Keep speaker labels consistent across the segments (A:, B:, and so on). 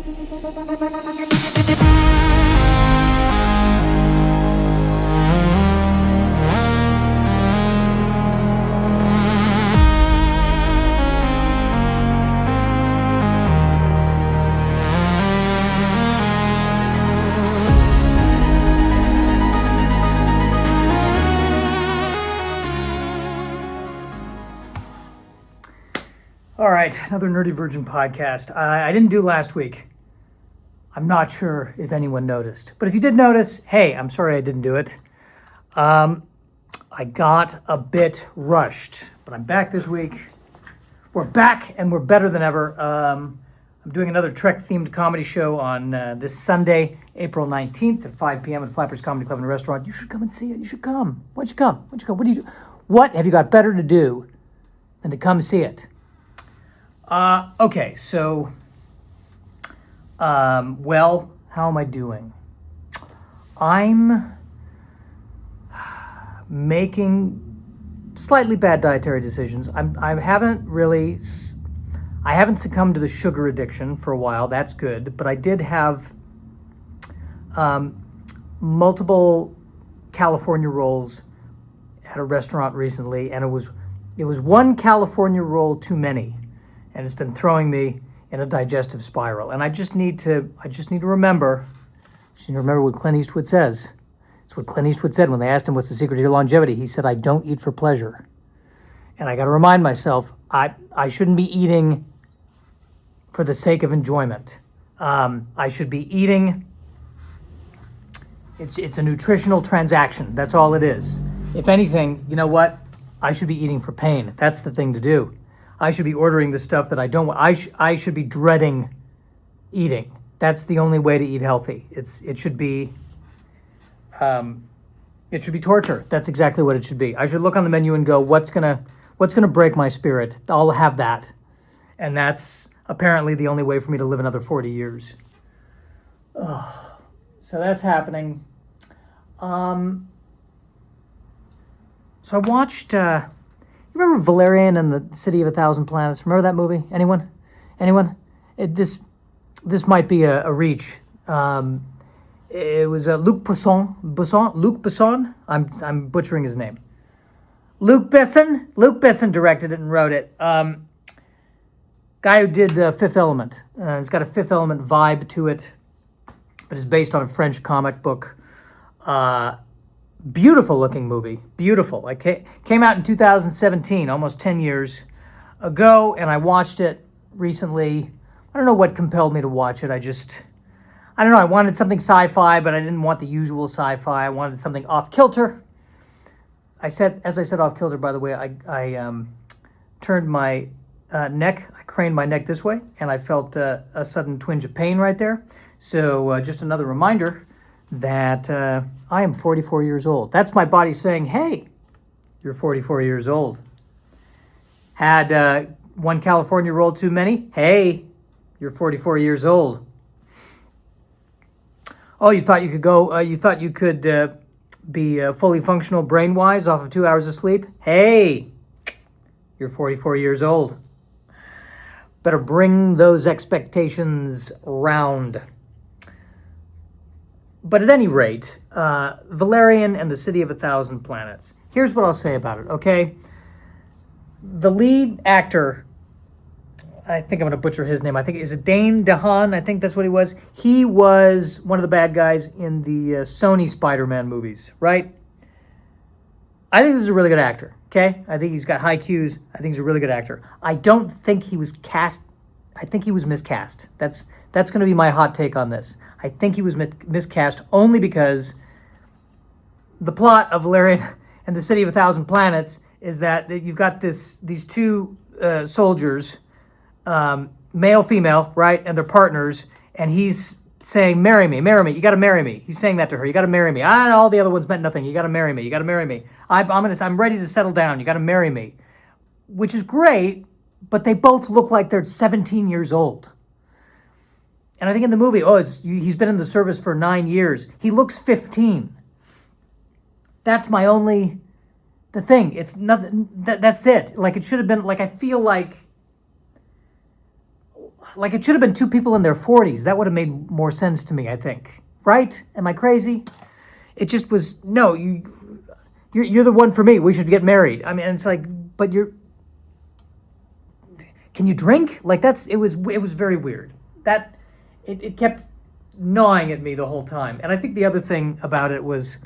A: All right, another Nerdy Virgin podcast. I didn't do last week. I'm not sure if anyone noticed. But if you did notice, hey, I'm sorry I didn't do it. I got a bit rushed, but I'm back this week. We're back and we're better than ever. I'm doing another Trek-themed comedy show on this Sunday, April 19th at 5 p.m. at Flappers Comedy Club and Restaurant. You should come and see it. You should come. Why'd you come? Why'd you come? What do you do? What have you got better to do than to come see it? Okay, so, well, how am I doing? I'm making slightly bad dietary decisions. I haven't succumbed to the sugar addiction for a while. That's good, but I did have multiple California rolls at a restaurant recently, and it was one California roll too many. And it's been throwing me in a digestive spiral. And I just need to remember what Clint Eastwood says. It's what Clint Eastwood said when they asked him what's the secret to your longevity. He said, I don't eat for pleasure. And I got to remind myself, I shouldn't be eating for the sake of enjoyment. I should be eating, it's a nutritional transaction. That's all it is. If anything, you know what? I should be eating for pain. That's the thing to do. I should be ordering the stuff that I don't want. I should be dreading eating. That's the only way to eat healthy. It should be torture. That's exactly what it should be. I should look on the menu and go, what's gonna break my spirit? I'll have that. And that's apparently the only way for me to live another 40 years. Ugh. So that's happening. So I watched remember Valerian and the City of a Thousand Planets? Remember that movie? Anyone? This might be a reach. It was Luc Besson. I'm butchering his name. Luc Besson directed it and wrote it. Guy who did Fifth Element. It's got a Fifth Element vibe to it, but it's based on a French comic book. Beautiful looking movie. Beautiful. It came out in 2017, almost 10 years ago, and I watched it recently. I don't know what compelled me to watch it. I don't know. I wanted something sci-fi, but I didn't want the usual sci-fi. I wanted something off-kilter. As I said off-kilter, by the way, I turned my neck, I craned my neck this way, and I felt a sudden twinge of pain right there. So just another reminder that I am 44 years old. That's my body saying, hey, you're 44 years old. Had one California roll too many? Hey, you're 44 years old. Oh, you thought you could go, you thought you could be fully functional brain-wise off of 2 hours of sleep? Hey, you're 44 years old. Better bring those expectations round. But at any rate, Valerian and the City of a Thousand Planets. Here's what I'll say about it, okay? The lead actor, I think I'm going to butcher his name. Is it Dane DeHaan? I think that's what he was. He was one of the bad guys in the Sony Spider-Man movies, right? I think this is a really good actor, okay? I think he's got high cues. I think he's a really good actor. I don't think he was cast. I think he was miscast. That's going to be my hot take on this. I think he was miscast only because the plot of Valerian and the City of a Thousand Planets is that you've got these two soldiers, male, female, right, and they're partners, and he's saying, marry me, you got to marry me. He's saying that to her, you got to marry me. All the other ones meant nothing. You got to marry me. I'm ready to settle down. You got to marry me, which is great, but they both look like they're 17 years old. And I think in the movie, he's been in the service for 9 years. He looks 15. That's the thing. It's nothing. That's it. Like, it should have been, like, I feel like, Like, it should have been two people in their 40s. That would have made more sense to me, I think. Right? Am I crazy? It just was, no, you're the one for me. We should get married. I mean, it's like, but can you drink? Like, it was very weird. It kept gnawing at me the whole time. And I think the other thing about it was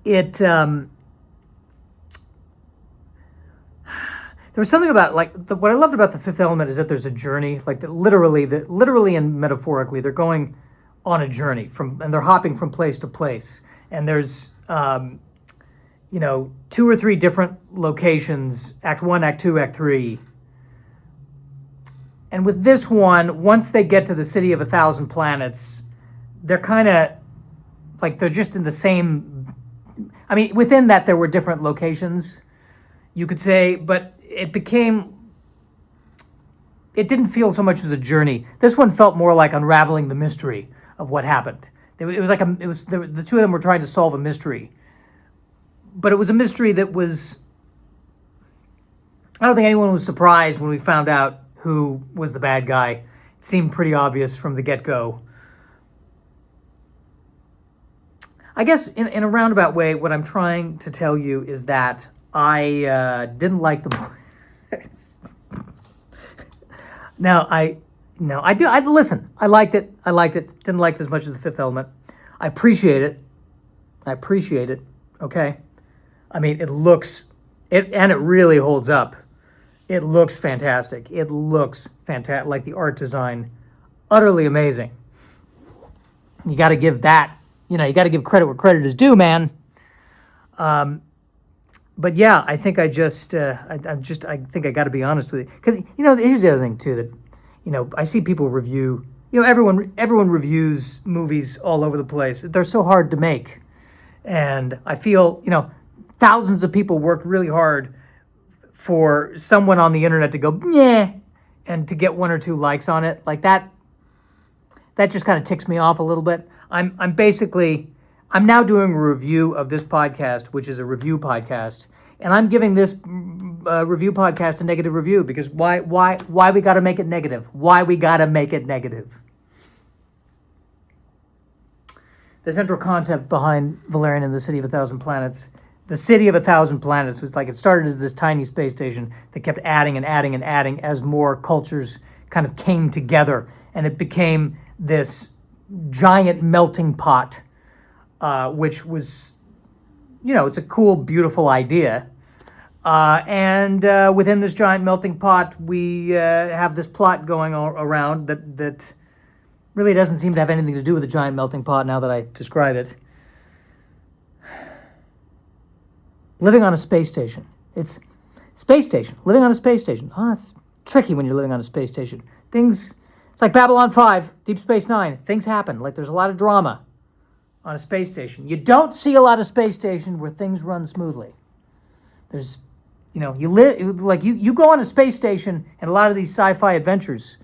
A: there was something about, like, what I loved about The Fifth Element is that there's a journey, like, literally and metaphorically, they're going on a journey and they're hopping from place to place. And there's, 2 or 3 different locations, Act 1, Act 2, Act 3. And with this one, once they get to the City of 1,000 Planets, they're kind of, like, they're just in the same, I mean, within that there were different locations, you could say, but it didn't feel so much as a journey. This one felt more like unraveling the mystery of what happened. It was like the two of them were trying to solve a mystery, but it was a mystery that was, I don't think anyone was surprised when we found out who was the bad guy. It seemed pretty obvious from the get-go. I guess in a roundabout way, what I'm trying to tell you is that I didn't like the listen, I liked it. Didn't like it as much as The Fifth Element. I appreciate it. Okay. I mean, it really holds up. It looks fantastic. Like the art design, utterly amazing. You got to give that, you got to give credit where credit is due, man. But yeah, I think I think I got to be honest with you, because here's the other thing too, that I see people review. Everyone reviews movies all over the place. They're so hard to make, and I feel thousands of people work really hard for someone on the internet to go yeah, and to get 1 or 2 likes on it, like that. That just kind of ticks me off a little bit. I'm now doing a review of this podcast, which is a review podcast, and I'm giving this review podcast a negative review because why we got to make it negative? Why we got to make it negative? The central concept behind Valerian and the City of 1,000 Planets, the City of 1,000 Planets was like, it started as this tiny space station that kept adding and adding and adding as more cultures kind of came together, and it became this giant melting pot. Which was, it's a cool, beautiful idea. And within this giant melting pot, we have this plot going around that really doesn't seem to have anything to do with the giant melting pot now that I describe it. Living on a space station. It's space station. Living on a space station. Oh, it's tricky when you're living on a space station. It's like Babylon 5, Deep Space Nine. Things happen. Like, there's a lot of drama on a space station. You don't see a lot of space station where things run smoothly. There's, you go on a space station, and a lot of these sci-fi adventures,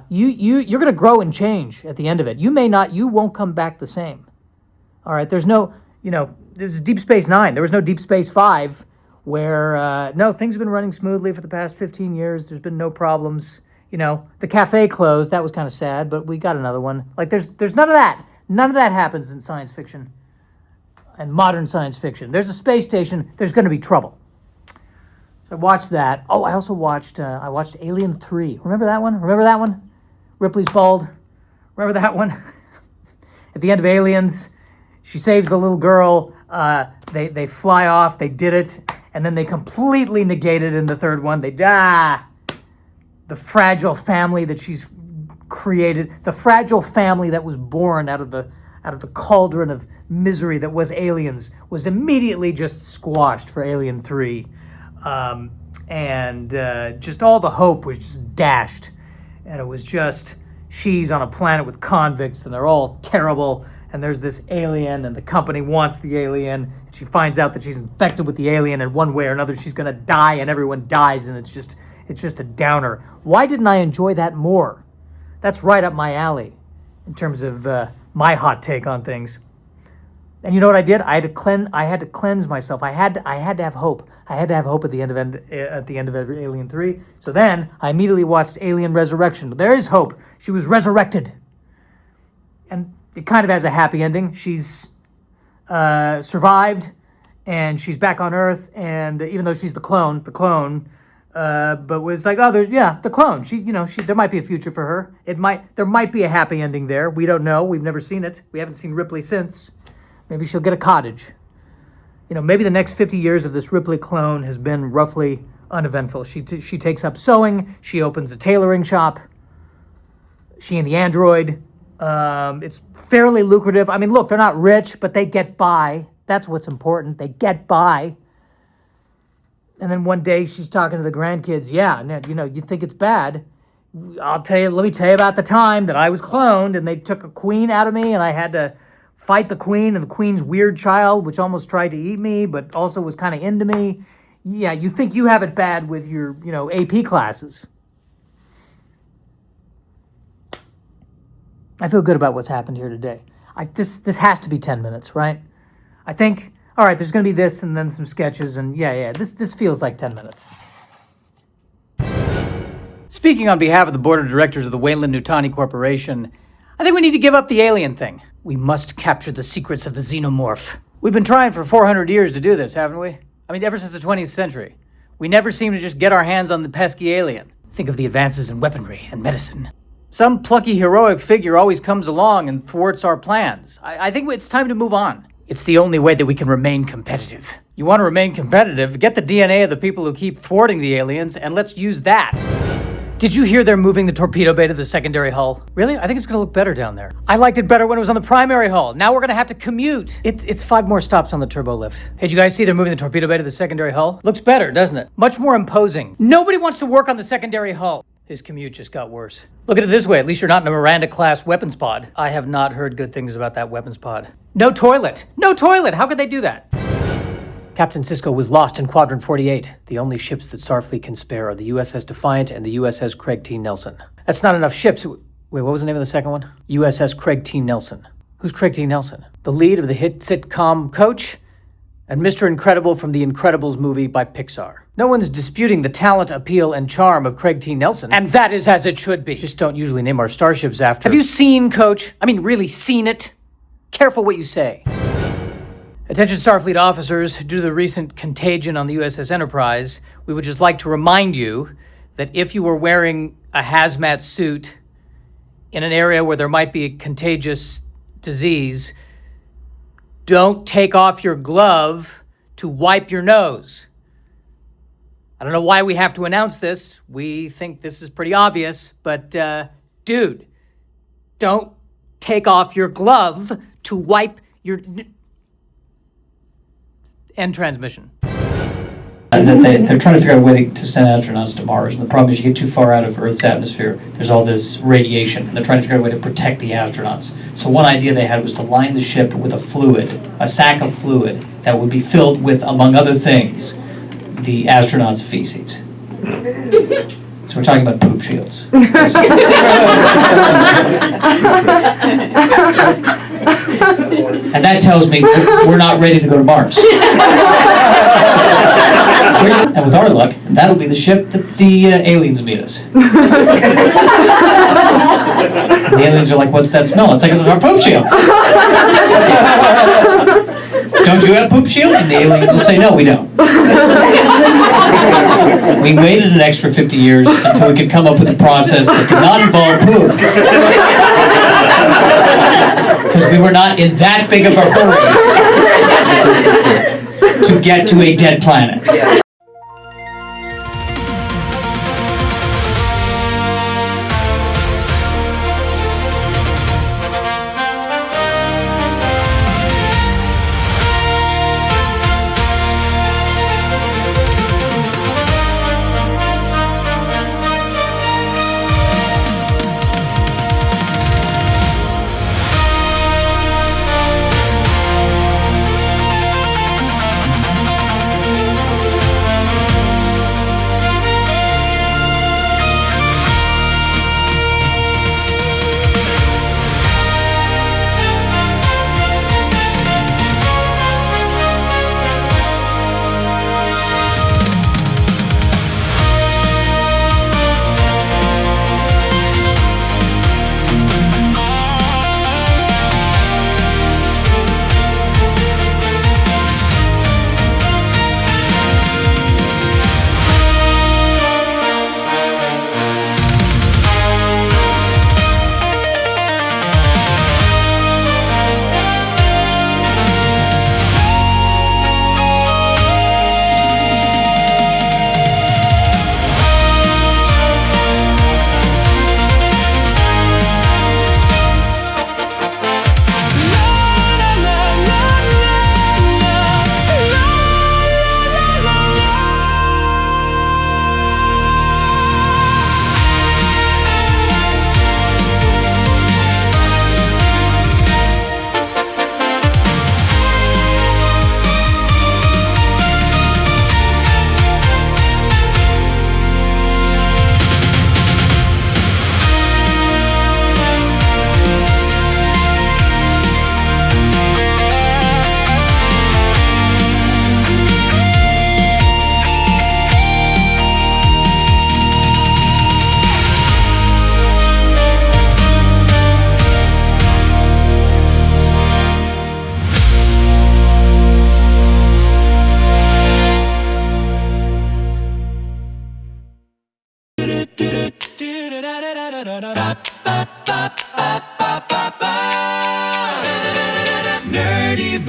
A: you're going to grow and change at the end of it. You won't come back the same. All right, there's Deep Space Nine. There was no Deep Space 5 where, things have been running smoothly for the past 15 years. There's been no problems. The cafe closed. That was kind of sad, but we got another one. Like, there's none of that. None of that happens in science fiction and modern science fiction. There's a space station. There's going to be trouble. So I watched that. Oh, I also watched Alien 3. Remember that one? Ripley's bald. Remember that one? At the end of Aliens, she saves the little girl. They fly off. They did it. And then they completely negate it in the third one. The fragile family that she's created, the fragile family that was born out of the cauldron of misery that was Aliens, was immediately just squashed for Alien 3. And just all the hope was just dashed. And it was just, she's on a planet with convicts, and they're all terrible, and there's this alien, and the company wants the alien, and she finds out that she's infected with the alien, and one way or another she's going to die, and everyone dies, and it's just a downer. Why didn't I enjoy that more? That's right up my alley in terms of my hot take on things. And you know what I did? I had to cleanse myself. I had to have hope. I had to have hope at the end of every Alien 3. So then I immediately watched Alien Resurrection. There is hope. She was resurrected. And it kind of has a happy ending. She's survived, and she's back on Earth, and even though she's the clone, but was like, oh, the clone. There might be a future for her. There might be a happy ending there. We don't know. We've never seen it. We haven't seen Ripley since. Maybe she'll get a cottage. Maybe the next 50 years of this Ripley clone has been roughly uneventful. She takes up sewing. She opens a tailoring shop. She and the android. It's fairly lucrative. I mean, look, they're not rich, but they get by. That's what's important. They get by. And then one day she's talking to the grandkids. Yeah, you think it's bad. Let me tell you about the time that I was cloned and they took a queen out of me and I had to fight the queen and the queen's weird child, which almost tried to eat me, but also was kind of into me. Yeah, you think you have it bad with your, AP classes. I feel good about what's happened here today. This has to be 10 minutes, right? I think, all right, there's going to be this and then some sketches, and this feels like 10 minutes. Speaking on behalf of the board of directors of the Weyland-Yutani Corporation, I think we need to give up the alien thing. We must capture the secrets of the xenomorph. We've been trying for 400 years to do this, haven't we? I mean, ever since the 20th century. We never seem to just get our hands on the pesky alien. Think of the advances in weaponry and medicine. Some plucky heroic figure always comes along and thwarts our plans. I think it's time to move on. It's the only way that we can remain competitive. You want to remain competitive? Get the DNA of the people who keep thwarting the aliens, and let's use that. Did you hear they're moving the torpedo bay to the secondary hull? Really? I think it's going to look better down there. I liked it better when it was on the primary hull. Now we're going to have to commute. It's 5 more stops on the turbo lift. Hey, did you guys see they're moving the torpedo bay to the secondary hull? Looks better, doesn't it? Much more imposing. Nobody wants to work on the secondary hull. His commute just got worse. Look at it this way. At least you're not in a Miranda-class weapons pod. I have not heard good things about that weapons pod. No toilet. No toilet. How could they do that? Captain Sisko was lost in Quadrant 48. The only ships that Starfleet can spare are the USS Defiant and the USS Craig T. Nelson. That's not enough ships. Wait, what was the name of the second one? USS Craig T. Nelson. Who's Craig T. Nelson? The lead of the hit sitcom Coach and Mr. Incredible from the Incredibles movie by Pixar. No one's disputing the talent, appeal, and charm of Craig T. Nelson. And that is as it should be. Just don't usually name our starships after. Have you seen Coach? I mean, really seen it? Careful what you say. Attention Starfleet officers, due to the recent contagion on the USS Enterprise, we would just like to remind you that if you were wearing a hazmat suit in an area where there might be a contagious disease, don't take off your glove to wipe your nose. I don't know why we have to announce this. We think this is pretty obvious, but dude, don't take off your glove to wipe your... End transmission.
B: They're trying to figure out a way to send astronauts to Mars, and the problem is you get too far out of Earth's atmosphere, there's all this radiation, and they're trying to figure out a way to protect the astronauts. So one idea they had was to line the ship with a sack of fluid that would be filled with, among other things, the astronauts' feces. So we're talking about poop shields. And that tells me we're not ready to go to Mars. And with our luck, that'll be the ship that the aliens meet us. The aliens are like, what's that smell? It's like our poop shields. Don't you have poop shields? And the aliens will say, no, we don't. We waited an extra 50 years until we could come up with a process that did not involve poop. Because we were not in that big of a hurry to get to a dead planet.
C: Nerdy